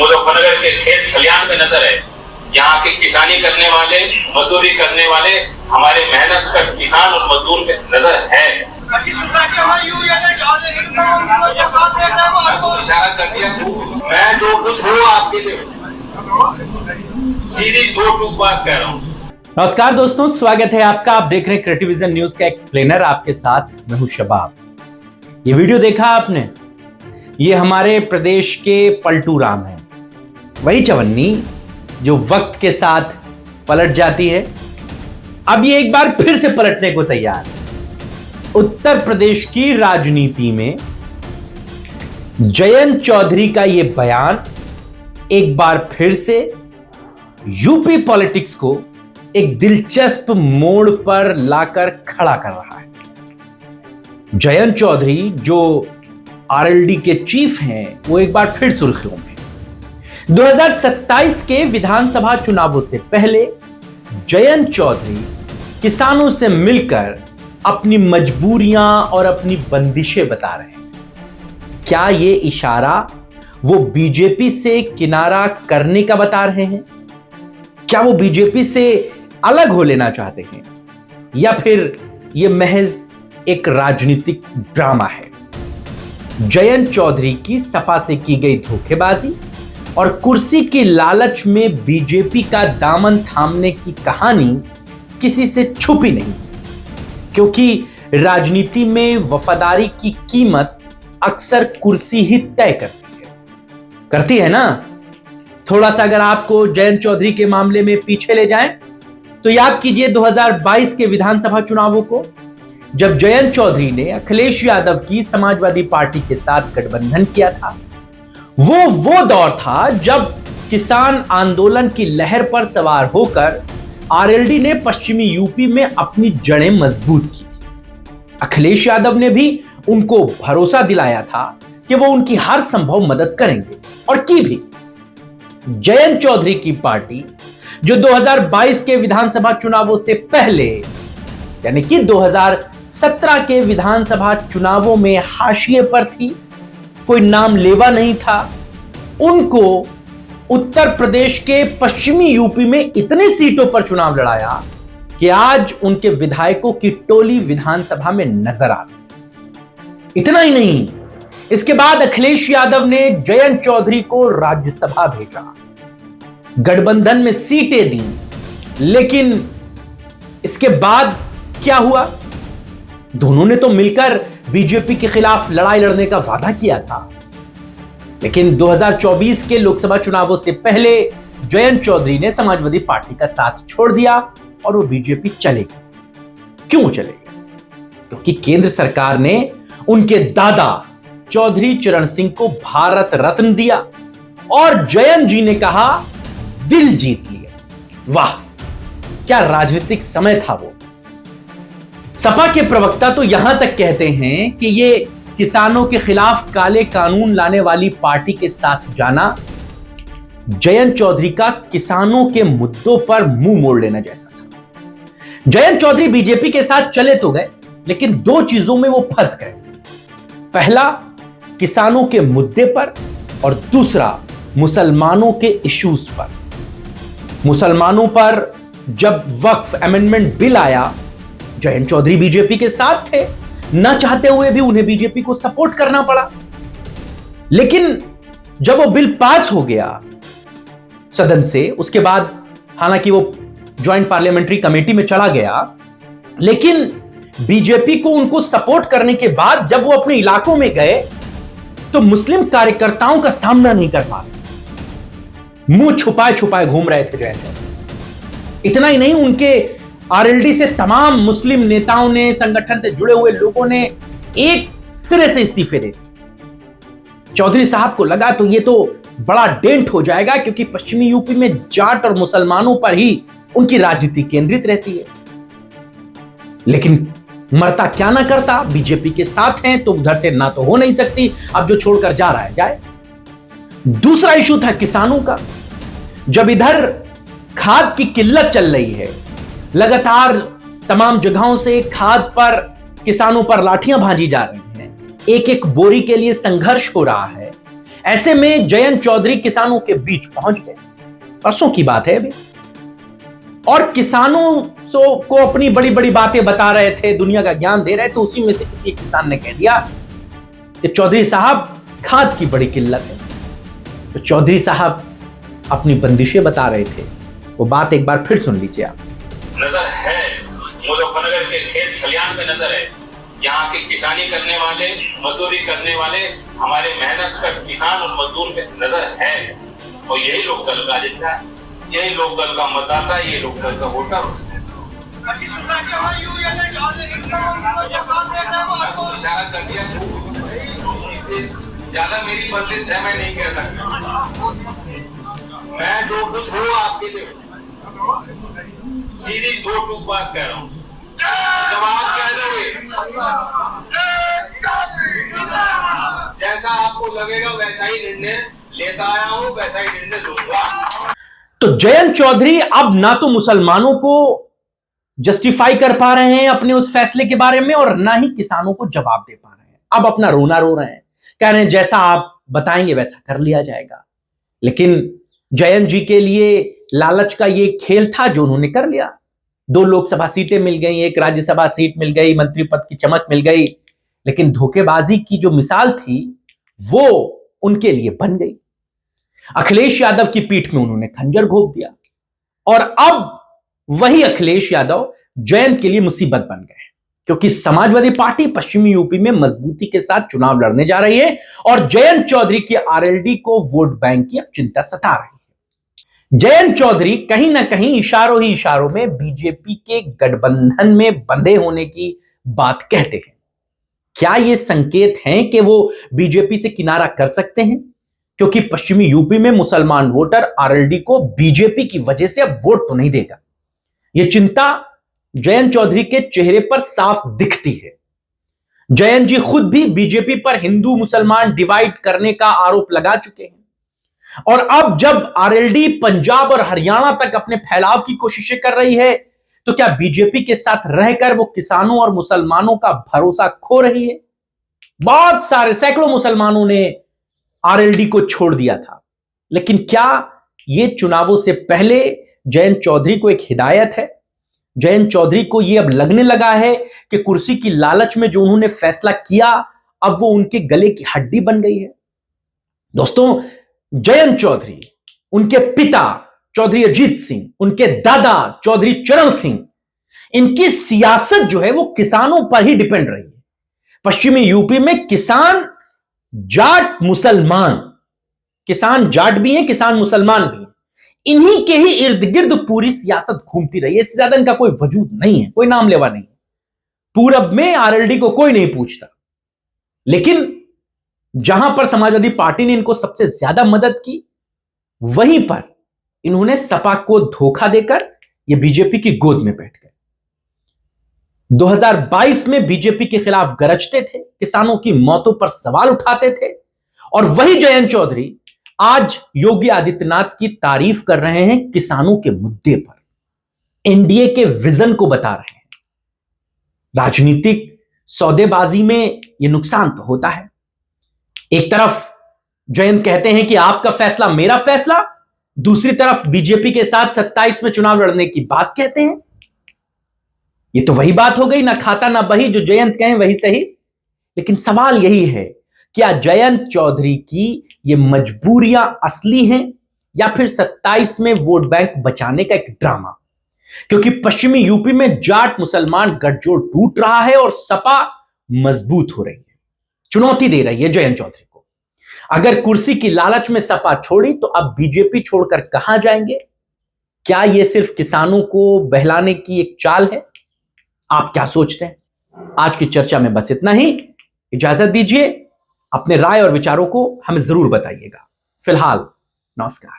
मुजफ्फरनगर के खेत खलियान में नजर है। यहाँ के किसानी करने वाले, मजदूरी करने वाले, हमारे मेहनत कश किसान और मजदूर पे नजर है। इशारा कर दिया, मैं जो कुछ हूँ आपके लिए सीधी दो टूक बात कह रहा हूँ। नमस्कार दोस्तों, स्वागत है आपका। आप देख रहे हैं क्रिएटिविजन न्यूज का एक्सप्लेनर। आपके साथ मैं हूं शबाब। ये वीडियो देखा आपने? ये हमारे प्रदेश के पलटू राम है, वही चवन्नी जो वक्त के साथ पलट जाती है। अब ये एक बार फिर से पलटने को तैयार है। उत्तर प्रदेश की राजनीति में जयंत चौधरी का ये बयान एक बार फिर से यूपी पॉलिटिक्स को एक दिलचस्प मोड़ पर लाकर खड़ा कर रहा है। जयंत चौधरी जो आरएलडी के चीफ हैं, वो एक बार फिर सुर्खियों में। 2027 के विधानसभा चुनावों से पहले जयंत चौधरी किसानों से मिलकर अपनी मजबूरियां और अपनी बंदिशें बता रहे हैं। क्या ये इशारा वो बीजेपी से किनारा करने का बता रहे हैं? क्या वो बीजेपी से अलग हो लेना चाहते हैं, या फिर ये महज एक राजनीतिक ड्रामा है? जयंत चौधरी की सपा से की गई धोखेबाजी और कुर्सी की लालच में बीजेपी का दामन थामने की कहानी किसी से छुपी नहीं, क्योंकि राजनीति में वफादारी की कीमत अक्सर कुर्सी ही तय करती है ना। थोड़ा सा अगर आपको जयंत चौधरी के मामले में पीछे ले जाएं तो याद कीजिए 2022 के विधानसभा चुनावों को, जब जयंत चौधरी ने अखिलेश यादव की समाजवादी पार्टी के साथ गठबंधन किया था। वो दौर था जब किसान आंदोलन की लहर पर सवार होकर आरएलडी ने पश्चिमी यूपी में अपनी जड़ें मजबूत की थी। अखिलेश यादव ने भी उनको भरोसा दिलाया था कि वो उनकी हर संभव मदद करेंगे, और की भी। जयंत चौधरी की पार्टी जो 2022 के विधानसभा चुनावों से पहले यानी कि 2017 के विधानसभा चुनावों में हाशिए पर थी, कोई नाम लेवा नहीं था, उनको उत्तर प्रदेश के पश्चिमी यूपी में इतनी सीटों पर चुनाव लड़ाया कि आज उनके विधायकों की टोली विधानसभा में नजर आती। इतना ही नहीं, इसके बाद अखिलेश यादव ने जयंत चौधरी को राज्यसभा भेजा, गठबंधन में सीटें दी। लेकिन इसके बाद क्या हुआ? दोनों ने तो मिलकर बीजेपी के खिलाफ लड़ाई लड़ने का वादा किया था, लेकिन 2024 के लोकसभा चुनावों से पहले जयंत चौधरी ने समाजवादी पार्टी का साथ छोड़ दिया और वो बीजेपी चले गए। क्यों चले गए? क्योंकि केंद्र सरकार ने उनके दादा चौधरी चरण सिंह को भारत रत्न दिया और जयंत जी ने कहा दिल जीत लिया। वाह, क्या राजनीतिक समय था वो। सपा के प्रवक्ता तो यहां तक कहते हैं कि ये किसानों के खिलाफ काले कानून लाने वाली पार्टी के साथ जाना जयंत चौधरी का किसानों के मुद्दों पर मुंह मोड़ लेना जैसा था। जयंत चौधरी बीजेपी के साथ चले तो गए, लेकिन दो चीजों में वो फंस गए। पहला, किसानों के मुद्दे पर, और दूसरा, मुसलमानों के इश्यूज पर। मुसलमानों पर जब वक्फ अमेंडमेंट बिल आया, जयंत चौधरी बीजेपी के साथ थे, ना चाहते हुए भी उन्हें बीजेपी को सपोर्ट करना पड़ा। लेकिन जब वो बिल पास हो गया सदन से, उसके बाद हालांकि वो ज्वाइंट पार्लियामेंट्री कमेटी में चला गया, लेकिन बीजेपी को उनको सपोर्ट करने के बाद जब वो अपने इलाकों में गए तो मुस्लिम कार्यकर्ताओं का सामना नहीं कर पा रहे, मुंह छुपाए छुपाए घूम रहे थे जयंत। इतना ही नहीं, उनके आरएलडी से तमाम मुस्लिम नेताओं ने, संगठन से जुड़े हुए लोगों ने एक सिरे से इस्तीफे दे दिए। चौधरी साहब को लगा तो ये तो बड़ा डेंट हो जाएगा, क्योंकि पश्चिमी यूपी में जाट और मुसलमानों पर ही उनकी राजनीति केंद्रित रहती है। लेकिन मरता क्या ना करता, बीजेपी के साथ हैं तो उधर से ना तो हो नहीं सकती, अब जो छोड़कर जा रहा है जाए। दूसरा इशू था किसानों का। जब इधर खाद की किल्लत चल रही है, लगातार तमाम जगहों से खाद पर किसानों पर लाठियां भांजी जा रही हैं, एक एक बोरी के लिए संघर्ष हो रहा है, ऐसे में जयंत चौधरी किसानों के बीच पहुंच गए, परसों की बात है अभी, और किसानों को अपनी बड़ी बड़ी बातें बता रहे थे, दुनिया का ज्ञान दे रहे थे। तो उसी में से किसी किसान ने कह दिया कि चौधरी साहब खाद की बड़ी किल्लत है। तो चौधरी साहब अपनी बंदिशें बता रहे थे, वो बात एक बार फिर सुन लीजिए आप। नजर है, मुजफ्फरनगर के खेत खलियान पे नजर है। यहाँ के किसानी करने वाले, मजदूरी करने वाले, हमारे मेहनत कश किसान और मजदूर पे नजर है। और यही लोकदल का एजेंडा है, यही लोकदल का मतदाता, ये लोकदल का वोटर। इससे ज्यादा मेरी बंदिश है, मैं नहीं कह सकता। मैं जो कुछ हूँ आपके लिए सीधी दो टूक बात कह रहा हूँ। जब आप कह दोगे जैसा आपको लगेगा वैसा ही निर्णय लेता आया हूं, वैसा ही निर्णय लूंगा। तो जयंत चौधरी अब ना तो मुसलमानों को जस्टिफाई कर पा रहे हैं अपने उस फैसले के बारे में, और ना ही किसानों को जवाब दे पा रहे हैं। अब अपना रोना रो रहे हैं, कह रहे हैं जैसा आप बताएंगे वैसा कर लिया जाएगा। लेकिन जयंत जी के लिए लालच का ये खेल था जो उन्होंने कर लिया। 2 लोकसभा सीटें मिल गई, 1 राज्यसभा सीट मिल गई, मंत्री पद की चमक मिल गई, लेकिन धोखेबाजी की जो मिसाल थी वो उनके लिए बन गई। अखिलेश यादव की पीठ में उन्होंने खंजर घोंप दिया, और अब वही अखिलेश यादव जयंत के लिए मुसीबत बन गए, क्योंकि समाजवादी पार्टी पश्चिमी यूपी में मजबूती के साथ चुनाव लड़ने जा रही है, और जयंत चौधरी की आरएलडी को वोट बैंक की अब चिंता सता रही है। जयंत चौधरी कहीं ना कहीं इशारों ही इशारों में बीजेपी के गठबंधन में बंधे होने की बात कहते हैं। क्या यह संकेत हैं कि वो बीजेपी से किनारा कर सकते हैं? क्योंकि पश्चिमी यूपी में मुसलमान वोटर आरएलडी को बीजेपी की वजह से अब वोट तो नहीं देगा। यह चिंता जयंत चौधरी के चेहरे पर साफ दिखती है। जयंत जी खुद भी बीजेपी पर हिंदू मुसलमान डिवाइड करने का आरोप लगा चुके हैं, और अब जब आरएलडी पंजाब और हरियाणा तक अपने फैलाव की कोशिशें कर रही है, तो क्या बीजेपी के साथ रहकर वो किसानों और मुसलमानों का भरोसा खो रही है? बहुत सारे सैकड़ों मुसलमानों ने आरएलडी को छोड़ दिया था, लेकिन क्या यह चुनावों से पहले जयंत चौधरी को एक हिदायत है? जयंत चौधरी को यह अब लगने लगा है कि कुर्सी की लालच में जो उन्होंने फैसला किया, अब वो उनके गले की हड्डी बन गई है। दोस्तों, जयंत चौधरी, उनके पिता चौधरी अजीत सिंह, उनके दादा चौधरी चरण सिंह, इनकी सियासत जो है वो किसानों पर ही डिपेंड रही है। पश्चिमी यूपी में किसान जाट मुसलमान, किसान जाट भी हैं, किसान मुसलमान भी हैं, इन्हीं के ही इर्द गिर्द पूरी सियासत घूमती रही है। इससे ज्यादा इनका कोई वजूद नहीं है, कोई नाम लेवा नहीं। पूरब में आरएलडी को कोई नहीं पूछता, लेकिन जहां पर समाजवादी पार्टी ने इनको सबसे ज्यादा मदद की, वहीं पर इन्होंने सपा को धोखा देकर ये बीजेपी की गोद में बैठ गए। 2022 में बीजेपी के खिलाफ गरजते थे, किसानों की मौतों पर सवाल उठाते थे, और वही जयंत चौधरी आज योगी आदित्यनाथ की तारीफ कर रहे हैं किसानों के मुद्दे पर, एनडीए के विजन को बता रहे हैं। राजनीतिक सौदेबाजी में यह नुकसान तो होता है। एक तरफ जयंत कहते हैं कि आपका फैसला मेरा फैसला, दूसरी तरफ बीजेपी के साथ 27 में चुनाव लड़ने की बात कहते हैं। यह तो वही बात हो गई, ना खाता ना बही, जो जयंत कहें वही सही। लेकिन सवाल यही है, क्या जयंत चौधरी की ये मजबूरियां असली हैं या फिर 27 में वोट बैंक बचाने का एक ड्रामा? क्योंकि पश्चिमी यूपी में जाट मुसलमान गठजोड़ टूट रहा है और सपा मजबूत हो रही है, चुनौती दे रही है जयंत चौधरी को। अगर कुर्सी की लालच में सपा छोड़ी तो अब बीजेपी छोड़कर कहां जाएंगे? क्या यह सिर्फ किसानों को बहलाने की एक चाल है? आप क्या सोचते हैं? आज की चर्चा में बस इतना ही। इजाजत दीजिए, अपने राय और विचारों को हमें जरूर बताइएगा। फिलहाल नमस्कार।